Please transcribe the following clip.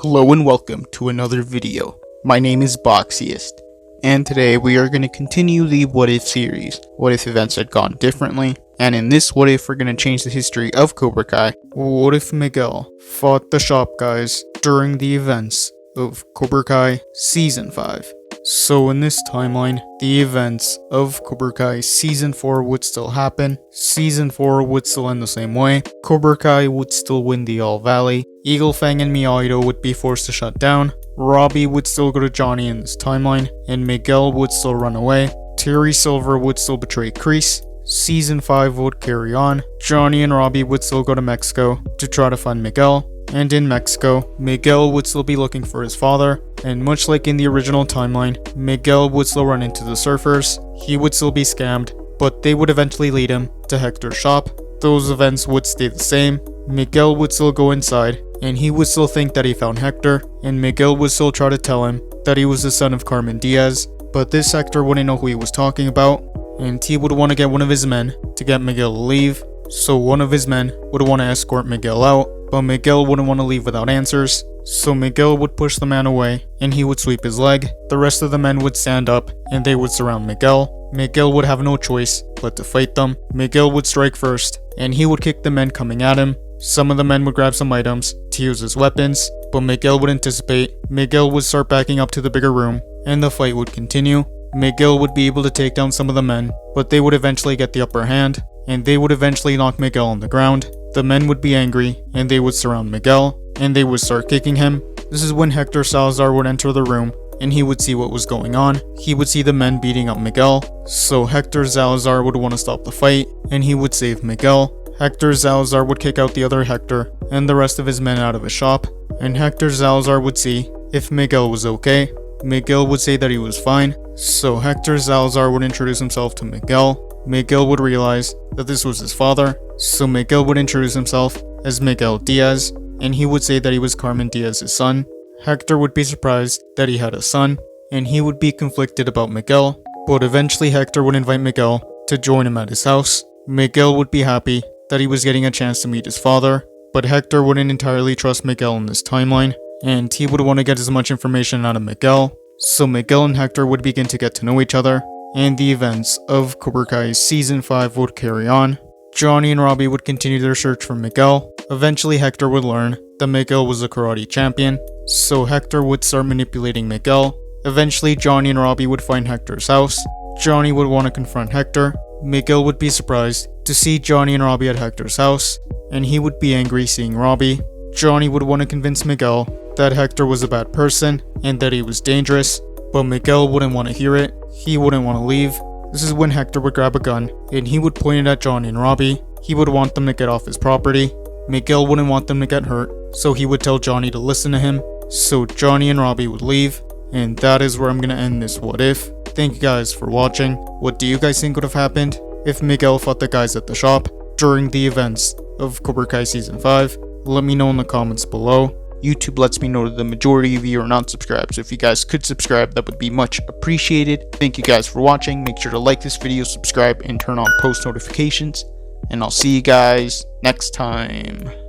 Hello and welcome to another video. My name is Boxiest, and today we are going to continue the What If series. What if events had gone differently? And in this What If, we're going to change the history of Cobra Kai. What if Miguel fought the shop guys during the events of Cobra Kai Season 5? So in this timeline, the events of Cobra Kai Season 4 would still happen, Season 4 would still end the same way, Cobra Kai would still win the All Valley, Eagle Fang and Miyagi-Do would be forced to shut down, Robbie would still go to Johnny in this timeline, and Miguel would still run away, Terry Silver would still betray Kreese, Season 5 would carry on, Johnny and Robbie would still go to Mexico to try to find Miguel, and in Mexico, Miguel would still be looking for his father, and much like in the original timeline, Miguel would still run into the surfers, he would still be scammed, but they would eventually lead him to Hector's shop. Those events would stay the same, Miguel would still go inside, and he would still think that he found Hector, and Miguel would still try to tell him that he was the son of Carmen Diaz, but this Hector wouldn't know who he was talking about, and he would want to get one of his men to get Miguel to leave, so one of his men would want to escort Miguel out, but Miguel wouldn't want to leave without answers, so Miguel would push the man away and he would sweep his leg. The rest of the men would stand up and they would surround Miguel. Miguel would have no choice but to fight them. Miguel would strike first and he would kick the men coming at him. Some of the men would grab some items to use as weapons, but Miguel would anticipate. Miguel would start backing up to the bigger room and the fight would continue. Miguel would be able to take down some of the men, but they would eventually get the upper hand and they would eventually knock Miguel on the ground. The men would be angry, and they would surround Miguel, and they would start kicking him. This is when Hector Salazar would enter the room, and he would see what was going on. He would see the men beating up Miguel, so Hector Salazar would want to stop the fight, and he would save Miguel. Hector Salazar would kick out the other Hector, and the rest of his men out of his shop, and Hector Salazar would see if Miguel was okay. Miguel would say that he was fine, so Hector Salazar would introduce himself to Miguel. Miguel would realize that this was his father, so Miguel would introduce himself as Miguel Diaz, and he would say that he was Carmen Diaz's son. Hector would be surprised that he had a son, and he would be conflicted about Miguel, but eventually Hector would invite Miguel to join him at his house. Miguel would be happy that he was getting a chance to meet his father, but Hector wouldn't entirely trust Miguel in this timeline, and he would want to get as much information out of Miguel, so Miguel and Hector would begin to get to know each other, and the events of Cobra Kai Season 5 would carry on. Johnny and Robbie would continue their search for Miguel. Eventually Hector would learn that Miguel was a karate champion, so Hector would start manipulating Miguel. Eventually Johnny and Robbie would find Hector's house. Johnny would want to confront Hector. Miguel would be surprised to see Johnny and Robbie at Hector's house, and he would be angry seeing Robbie. Johnny would want to convince Miguel that Hector was a bad person and that he was dangerous, but Miguel wouldn't want to hear it. He wouldn't want to leave. This is when Hector would grab a gun and he would point it at Johnny and Robbie. He would want them to get off his property. Miguel wouldn't want them to get hurt, so he would tell Johnny to listen to him. So Johnny and Robbie would leave, and that is where I'm gonna end this What If. Thank you guys for watching. What do you guys think would have happened if Miguel fought the guys at the shop during the events of Cobra Kai Season 5? Let me know in the comments below. YouTube lets me know that the majority of you are not subscribed, so if you guys could subscribe, that would be much appreciated. Thank you guys for watching. Make sure to like this video, subscribe, and turn on post notifications, and I'll see you guys next time.